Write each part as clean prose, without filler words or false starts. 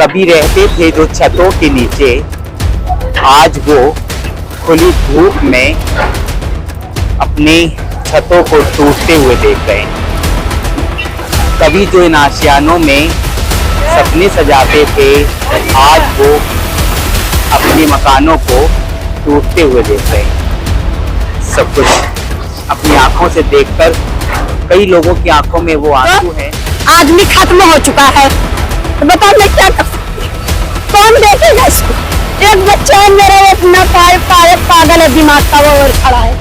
कभी रहते थे जो छतों के नीचे, आज वो खुली धूप में अपने छतों को टूटते हुए देख रहे हैं। कभी जो इन आशियानों में सपने सजाते थे, आज वो अपने मकानों को टूटते हुए देख रहे हैं। सब कुछ अपनी आंखों से देखकर कई लोगों की आंखों में वो आंसू है। आदमी खत्म हो चुका है, तो बताओ मैं क्या कर सकती हूँ? कौन देखेगा इसको? एक बच्चा है मेरा, वो अपना पागल है, दिमाग का वो और खड़ा है।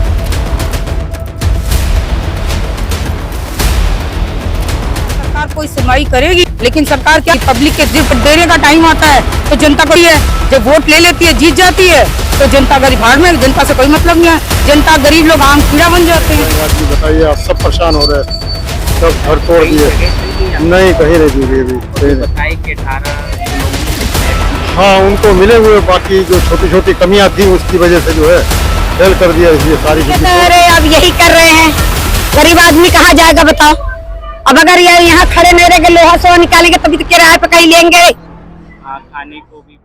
सरकार कोई सुनवाई करेगी, लेकिन सरकार क्या, पब्लिक के सिर्फ देने का टाइम आता है तो जनता को ही है, जब वोट ले लेती है, जीत जाती है, तो जनता गरीब भाड़ में, जनता से कोई मतलब नहीं है। जनता गरीब लोग आम कीड़ा बन जाते हैं। बताइए, आप सब परेशान हो रहे हैं, सब घर तोड़ दिए। नहीं, कहीं नहीं दी। हाँ, उनको मिले हुए, बाकी जो छोटी छोटी कमियां थी उसकी वजह से जो है फेल कर दिया, इसलिए सारी अरे अब यही कर रहे हैं, गरीब आदमी कहाँ जाएगा बताओ? अब अगर ये यहाँ खड़े नहीं रहेंगे, लोहा सोहा निकालेंगे तभी तो किराए पे कहीं लेंगे। खाने को भी।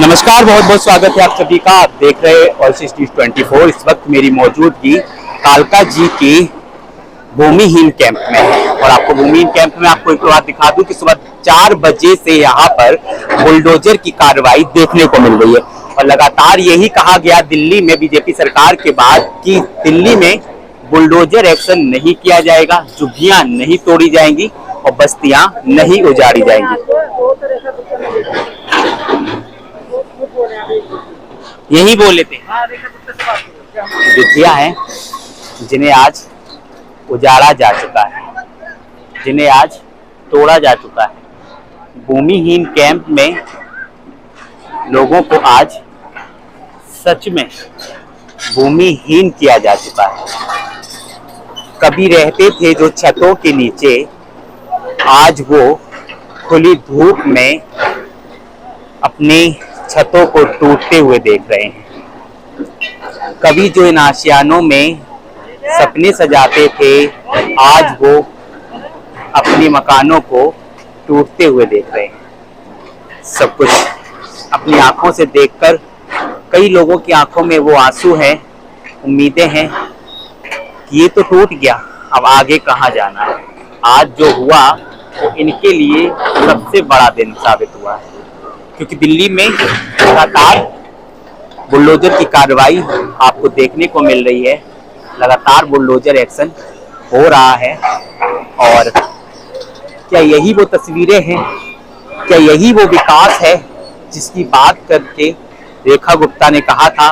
नमस्कार, बहुत बहुत स्वागत है आप सभी का। आप देख रहे हैं ऑल सिटीज 24। इस वक्त मेरी मौजूदगी कालका जी की भूमिहीन कैंप में है और आपको भूमिहीन कैंप में आपको एक बात दिखा दूं कि सुबह 4 बजे से यहाँ पर बुलडोजर की कार्रवाई देखने को मिल रही है और लगातार यही कहा गया दिल्ली में बीजेपी सरकार के बाद कि दिल्ली में बुलडोजर एक्शन नहीं किया जाएगा, झुग्गियां नहीं तोड़ी जाएंगी और बस्तियां नहीं उजाड़ी जाएंगी। यही बोले थे झुग्गियां हैं जिन्हें आज उजाड़ा जा चुका है, जिन्हें आज तोड़ा जा चुका है। भूमिहीन कैंप में लोगों को आज सच में भूमिहीन किया जा चुका है। कभी रहते थे जो छतों के नीचे, आज वो खुली धूप में अपने छतों को टूटते हुए देख रहे हैं। कभी जो इन आशियानों में सपने सजाते थे, आज वो अपने मकानों को टूटते हुए देख रहे हैं। सब कुछ अपनी आंखों से देखकर कई लोगों की आंखों में वो आंसू है। उम्मीदें हैं कि ये तो टूट गया, अब आगे कहाँ जाना है। आज जो हुआ वो इनके लिए सबसे बड़ा दिन साबित हुआ है, क्योंकि दिल्ली में लगातार बुलडोजर की कार्रवाई आपको देखने को मिल रही है। लगातार बुलडोजर एक्शन हो रहा है और क्या यही वो तस्वीरें हैं, क्या यही वो विकास है जिसकी बात करके रेखा गुप्ता ने कहा था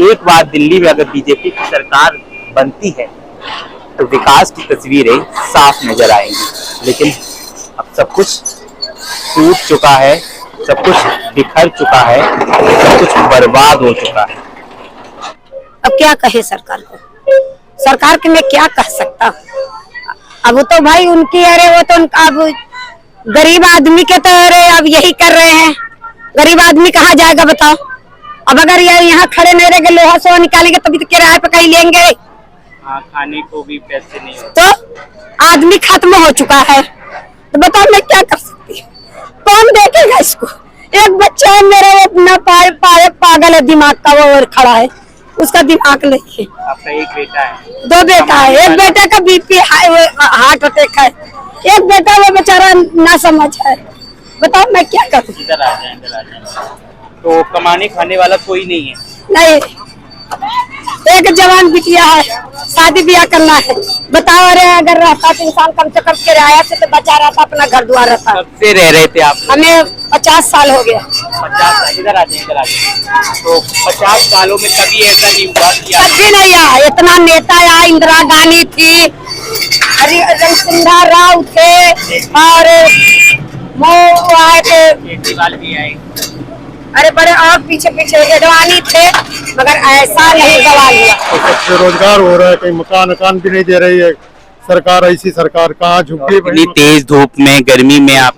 एक बार दिल्ली में अगर बीजेपी की सरकार बनती है तो विकास की तस्वीरें साफ नजर आएंगी। लेकिन अब सब कुछ टूट चुका है, सब कुछ बिखर चुका है, सब कुछ बर्बाद हो चुका है। अब क्या कहे सरकार को? सरकार के मैं क्या कह सकता हूँ? अब तो भाई उनकी, अरे वो तो अब गरीब आदमी के तो अरे अब यही कर रहे हैं। गरीब आदमी कहाँ जाएगा बताओ? अब अगर ये यहाँ खड़े नहीं रहेंगे, लोहा सोहा निकालेंगे तभी तो किराए पे कहीं लेंगे। खाने को भी पैसे नहीं होते। तो आदमी खत्म हो चुका है, तो बताओ मैं क्या कर सकती हूँ? कौन देखेगा इसको? एक बच्चा है मेरा, वो अपना पागल है, दिमाग का वो और खड़ा है, उसका दिमाग नहीं है। आपका एक बेटा है? 2 बेटा है। एक बेटा का बीपी हार्ट अटैक है, एक बेटा वो बेचारा ना समझ है। बताओ मैं क्या करूँ? इधर आ जाए। तो कमाने खाने वाला कोई नहीं है? नहीं, एक जवान बिटिया है, शादी ब्याह करना है। बताओ, अरे अगर रहता तो इंसान कम से कम किराया से तो बचा रहता, अपना घर द्वार रहता। कब से रह रहे थे आप? हमें 50 साल हो गया। 50 साल? इधर आ जाए। तो 50 सालों में कभी ऐसा नहीं हुआ? कभी नहीं आया। इतना नेता आया, इंदिरा गांधी थी, हरिसिंघा राव थे और वो आए थे, केजरीवाल भी आए। अरे बड़े और पीछे पीछे एडवाणी थे, मगर ऐसा नहीं गवा लिया। तो सबसे रोजगार हो रहा है, कहीं मकान भी नहीं दे रही है सरकार। ऐसी सरकार कहाँ झुकी? इतनी तेज धूप में, गर्मी में आप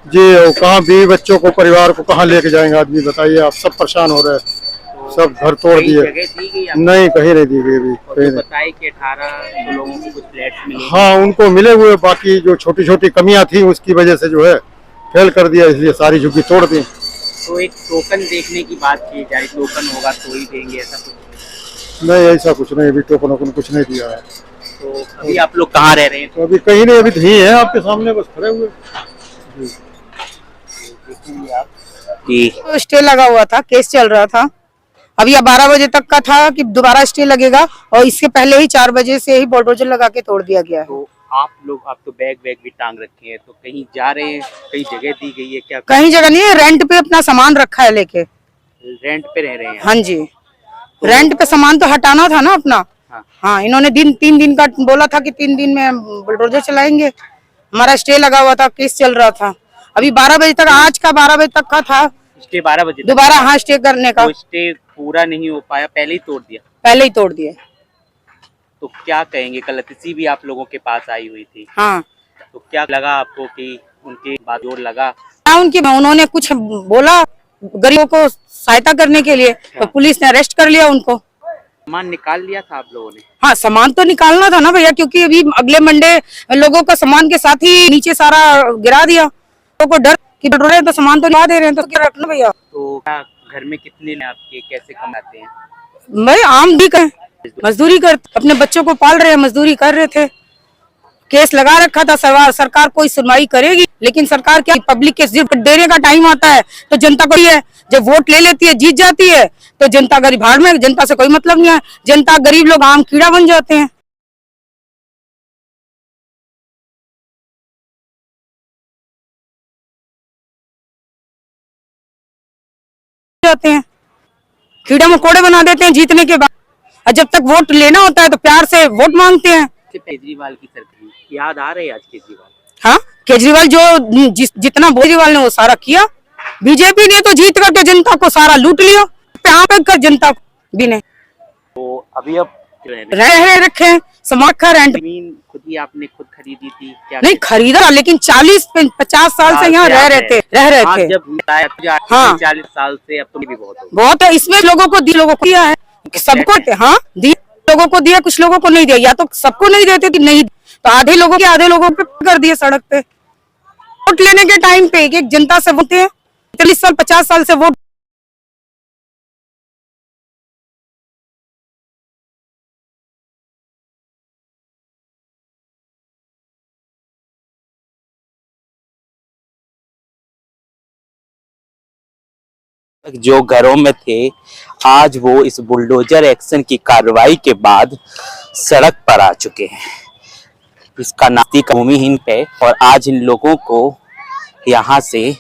जी, और कहाँ भी बच्चों को, परिवार को कहाँ लेके जाएंगे आदमी? बताइए, आप सब परेशान हो रहे हैं। सब घर तोड़ कई दिए। जगह दी गई आपको? नहीं, कहीं नहीं दी गई अभी, और कहीं जो नहीं। बताए कि 18 लोगों को कुछ फ्लैट्स मिले। हाँ, उनको मिले हुए, बाकी जो छोटी छोटी कमियां थी उसकी वजह से जो है फेल कर दिया, इसलिए सारी झुग्गी तोड़ दी। तो एक टोकन देखने की बात की जा रही, टोकन होगा तो ही देंगे, ऐसा कुछ? नहीं, ऐसा कुछ नहीं, अभी टोकन वोकन कुछ नहीं दिया है। तो अभी आप लोग कहाँ रह रहे हैं? तो अभी कहीं नहीं, अभी तो यही है आपके सामने बस खड़े हुए। कि तो स्टे लगा हुआ था, केस चल रहा था। अभी 12 बजे तक का था कि दोबारा स्टे लगेगा, और इसके पहले ही 4 बजे से ही बुलडोजर लगा के तोड़ दिया गया है। तो आप तो बैग भी टांग रखे हैं, तो कहीं जा रहे हैं, कहीं जगह दी गई है क्या? कहीं जगह नहीं है, रेंट पे अपना सामान रखा है लेके। रेंट पे रह रहे हैं? हाँ जी, रेंट पे सामान तो हटाना था ना अपना। हाँ। हाँ, इन्होंने 3 दिन का बोला था कि 3 दिन में बुलडोजर चलाएंगे। हमारा स्टे लगा हुआ था, केस चल रहा था। अभी 12 बजे तक, आज का 12 बजे तक का था स्टे 12 बजे तक? दोबारा, हाँ, स्टे करने का। तो स्टे पूरा नहीं हो पाया, पहले ही तोड़ दिया? पहले ही तोड़ दिए। तो क्या कहेंगे? कल अतिथि भी आप लोगों के पास आई हुई थी, हाँ, तो क्या लगा आपको कि उनके बाद जोर लगा? उन्होंने कुछ बोला गरीबों को सहायता करने के लिए, तो पुलिस ने अरेस्ट कर लिया उनको। सामान निकाल लिया था आप लोगों ने? हाँ, सामान तो निकालना था ना भैया, क्योंकि अभी अगले मंडे लोगों का सामान के साथ ही नीचे सारा गिरा दिया। लोगों को डर कि डर रहे हैं तो सामान तो ला दे रहे हैं, तो क्या रखना भैया। तो क्या घर में कितने हैं आपके, कैसे कमाते हैं? भाई आम भी कर मजदूरी कर, अपने बच्चों को पाल रहे हैं, मजदूरी कर रहे थे। केस लगा रखा था, सरकार कोई सुनवाई करेगी, लेकिन सरकार क्या, पब्लिक के सिर्फ देने का टाइम आता है तो जनता को ही है, जब वोट ले लेती है, जीत जाती है, तो जनता गरीब भाड़ में, जनता से कोई मतलब नहीं है। जनता, गरीब लोग आम कीड़ा बन जाते हैं। कीड़ा मकोड़े बना देते हैं जीतने के बाद, और जब तक वोट लेना होता है तो प्यार से वोट मांगते हैं। केजरीवाल की सरकार याद आ रही है आज? केजरीवाल, हाँ, केजरीवाल जो जितना केजरीवाल ने वो सारा किया। बीजेपी ने तो जीत करके जनता को सारा लूट लिया, यहाँ पे कर जनता भी ने तो अभी अब रह रखे समाखा रेंट। जमीन खुद ही आपने खुद खरीदी थी क्या? नहीं खरीदा, लेकिन 40-50 साल से यहाँ रह रहे थे। जब बताया तो हाँ। 40 साल से, अब तो भी बहुत हो बहुत है, इसमें लोगों को दिया है, सबको, हाँ दिया, लोगों को दिया, कुछ लोगों को नहीं दिया, या तो सबको नहीं देते कि नहीं, तो आधे लोगों पे कर दिए सड़क पे। वोट लेने के टाइम पे एक जनता से वोट है, 40 साल 50 साल से वोट। जो घरों में थे, आज वो इस बुलडोजर एक्शन की कार्रवाई के बाद सड़क पर आ चुके हैं। इसका नाती भूमिहीन पे, और आज इन लोगों को यहाँ से